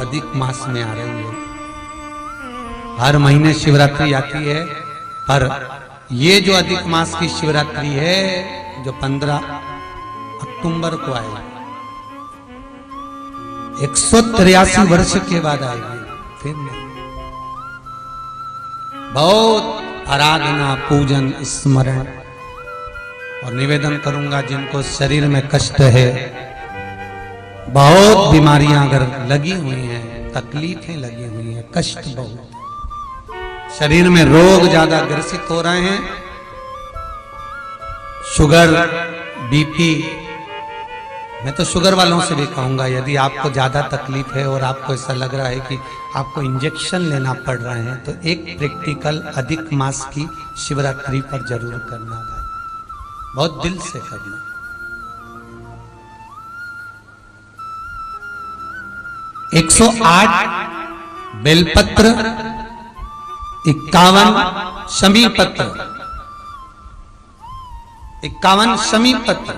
अधिक मास में आ रही है। हर महीने शिवरात्रि आती है, पर ये जो अधिक मास की शिवरात्रि है जो 15 अक्टूबर को आएगी, 183 वर्ष के बाद आएगी। फिर नहीं, बहुत आराधना, पूजन, स्मरण और निवेदन करूंगा जिनको शरीर में कष्ट है, बहुत बीमारियां अगर लगी हुई हैं, तकलीफें लगी हुई हैं, कष्ट बहुत, शरीर में रोग ज्यादा ग्रसित हो रहे हैं, शुगर, बीपी, मैं तो शुगर वालों से भी कहूंगा यदि आपको ज्यादा तकलीफ है और आपको ऐसा लग रहा है कि आपको इंजेक्शन लेना पड़ रहे हैं, तो एक प्रैक्टिकल अधिक मास की शिवरात्रि पर जरूर करना भाई, बहुत दिल से करना। 108 बेलपत्र, 51 शमी पत्र, 51 शमी पत्र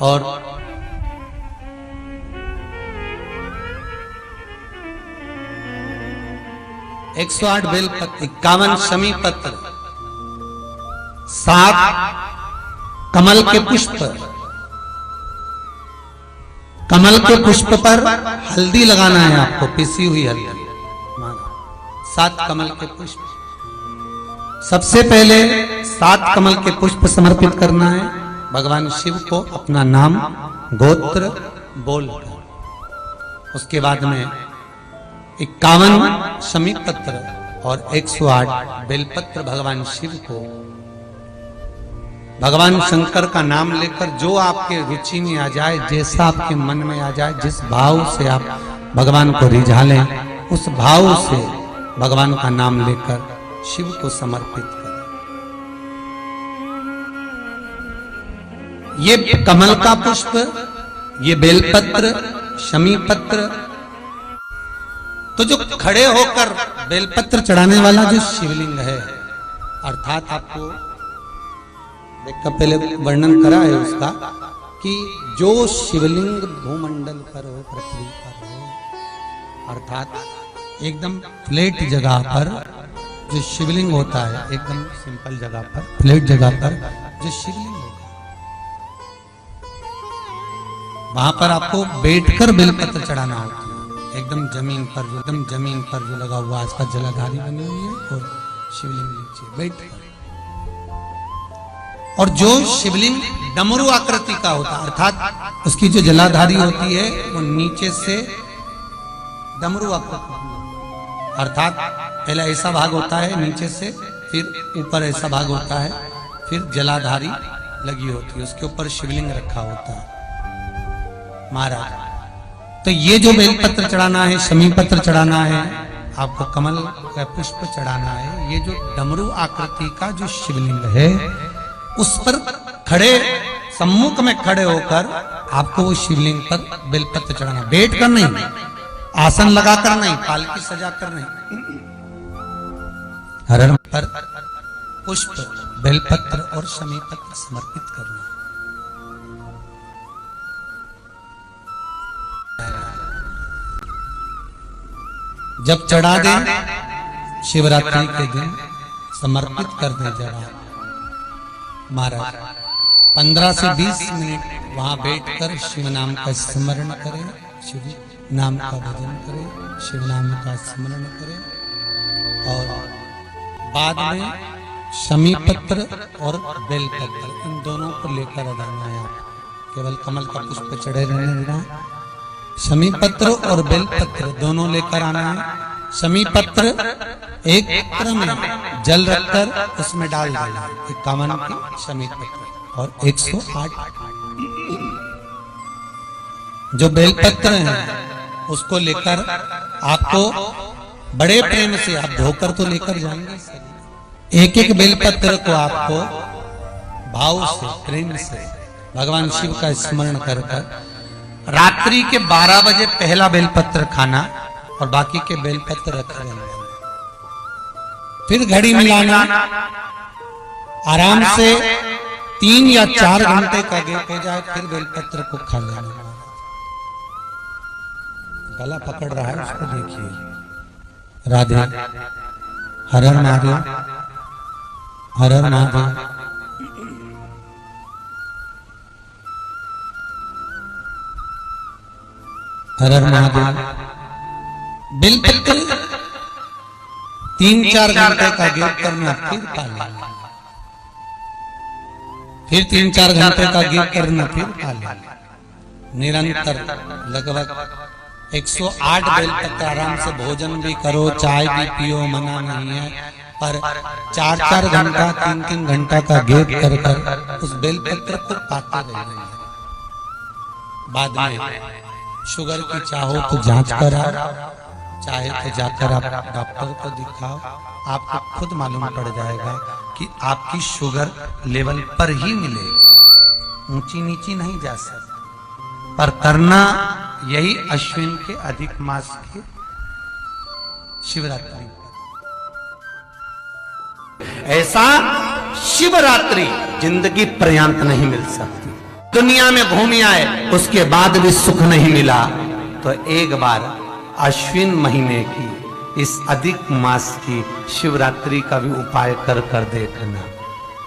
और 108 बेलपत्र, 51 शमी पत्र, 7 कमल के पुष्प, कमल के पुष्प पर हल्दी लगाना है आपको, पिसी हुई हल्दी, 7 कमल के पुष्प। सबसे पहले 7 कमल के पुष्प समर्पित करना है भगवान शिव को, अपना नाम गोत्र बोलकर। उसके बाद में 51 शमी पत्र और 108 बेलपत्र भगवान शिव को, भगवान शंकर का नाम लेकर, जो आपके रुचि में आ जाए, जैसा आपके मन में आ जाए, जिस भाव से आप भगवान को रिझा लें, उस भाव से भगवान का नाम लेकर शिव को समर्पित करें। ये कमल का पुष्प, ये बेलपत्र, शमी पत्र, तो जो खड़े होकर बेलपत्र चढ़ाने वाला जो शिवलिंग है, अर्थात आपको देखकर पहले वर्णन करा है उसका कि जो शिवलिंग भूमंडल पर हो, पृथ्वी पर हो, अर्थात एकदम फ्लैट जगह पर जो शिवलिंग होता है, एकदम सिंपल जगह पर, फ्लैट जगह पर जो शिवलिंग होता है, वहां पर आपको बैठकर बेलपत्र चढ़ाना होता है, एकदम जमीन पर, एकदम जमीन पर जो लगा हुआ, इसका जलाधारी बनी हुई है और शिवलिंग नीचे बैठकर। और जो शिवलिंग डमरू आकृति का होता है, अर्थात उसकी जो जलाधारी होती है वो नीचे से डमरू आकृति, अर्थात पहला ऐसा भाग होता है नीचे से, फिर ऊपर ऐसा भाग होता है, फिर जलाधारी लगी होती है, उसके ऊपर शिवलिंग रखा होता है महाराज। तो ये जो बेलपत्र चढ़ाना है, शमी पत्र चढ़ाना है, आपको कमल का पुष्प चढ़ाना है, ये जो डमरू आकृति का जो शिवलिंग है उस पर खड़े, सम्मुख में खड़े होकर आपको वो शिवलिंग पर बेलपत्र चढ़ाना, बैठ कर नहीं, आसन लगाकर नहीं, पालकी सजाकर नहीं, हरण पर पुष्प, बेलपत्र और शमी पत्र समर्पित करना। जब चढ़ा दें शिवरात्रि के दिन, समर्पित कर दें जरा महाराज, 15 से 20 मिनट वहां बैठकर शिव नाम का स्मरण करें, शिव नाम का भजन करें, शिव नाम का स्मरण करें, और बाद में शमी पत्र और बेलपत्र इन दोनों को लेकर अदाना है। आप केवल कमल का पुष्प चढ़े रहने देना, शमी पत्र और बेलपत्र दोनों लेकर आना है। शमी पत्र एक पात्र में जल रखकर उसमें डाल देना, 51 की शमी पत्र और 108 जो बेलपत्र हैं उसको लेकर आपको बड़े प्रेम से, आप धोकर तो लेकर जाएंगे, एक एक बेलपत्र को आपको भाव से, प्रेम से भगवान शिव का स्मरण कर रात्रि के 12 बजे पहला बेलपत्र खाना और बाकी के बेलपत्र रखे रहना। फिर घड़ी मिलाना, आराम से 3 या 4 घंटे का गैप हो जाए, फिर बेलपत्र को खा लेना। गला पकड़ रहा है, उसको देखिए। राधे, हर हर महादेव, हर हर महादेव। हर हर महादेव। बिलपत्र 3-4 घंटे का गैप करना, फिर पाले, फिर 3-4 घंटे का गैप करना, फिर पाले। निरंतर लगभग 108 बेलपत्र आराम से भोजन भी करो, चाय भी पियो, मना नहीं है, पर 4-4 घंटा 3-3 घंटा का गैप कर कर उस बेलपत्र को पाते रहिए। बाद में शुगर की चाहो तो जांच कराओ, चाहे तो जाकर आप डॉक्टर को दिखाओ, आपको खुद मालूम पड़ जाएगा कि आपकी शुगर लेवल पर ही मिलेगी, ऊंची नीची नहीं जा सकती। पर करना यही अश्विन के अधिक मास के शिवरात्रि। ऐसा शिवरात्रि जिंदगी पर्यंत नहीं मिल सकती। दुनिया में घूमी आए, उसके बाद भी सुख नहीं मिला, तो एक बार अश्विन महीने की इस अधिक मास की शिवरात्रि का भी उपाय कर कर देखना।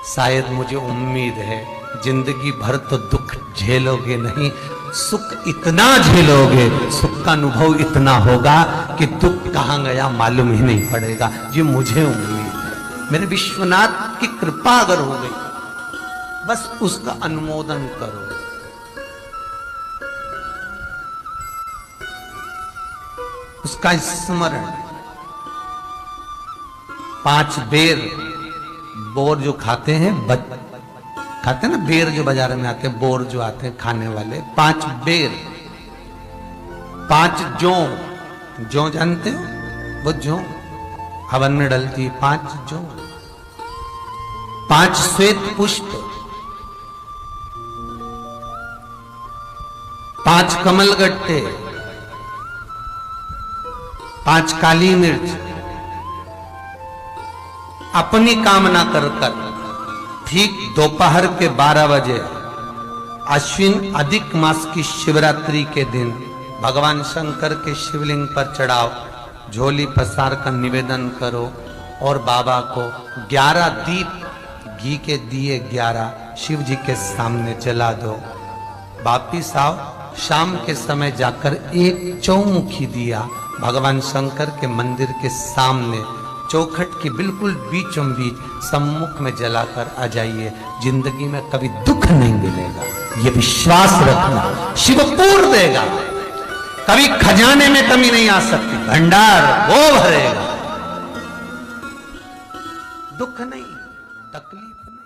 शायद मुझे उम्मीद है जिंदगी भर तो दुख झेलोगे नहीं, सुख इतना झेलोगे, सुख का अनुभव इतना होगा कि दुख कहां गया मालूम ही नहीं पड़ेगा। ये मुझे उम्मीद है, मेरे विश्वनाथ की कृपा अगर हो गई, बस उसका अनुमोदन करो। उसका स्मरण। 5 बेर, बोर जो खाते हैं, खाते हैं ना बेर, जो बाजार में आते हैं, बोर जो आते हैं खाने वाले, 5 बेर, 5 जौ जानते हो, वो जौ हवन में डलती, 5 जौ, 5 श्वेत पुष्प, 5 कमल गट्टे, 5 काली मिर्च, अपनी कामना कर कर ठीक दोपहर के 12 बजे अश्विन अधिक मास की शिवरात्रि के दिन भगवान शंकर के शिवलिंग पर चढ़ाओ, झोली पसार कर निवेदन करो और बाबा को 11 दीप, घी के दिए 11 शिव जी के सामने जला दो। वापिस आओ, शाम के समय जाकर एक चौमुखी दिया भगवान शंकर के मंदिर के सामने चौखट की बिल्कुल बीचों बीच सम्मुख में जलाकर आ जाइए। जिंदगी में कभी दुख नहीं मिलेगा, ये विश्वास रखना। शिव पूर्ण देगा, कभी खजाने में कमी नहीं आ सकती, भंडार वो भरेगा। दुख नहीं, तकलीफ नहीं।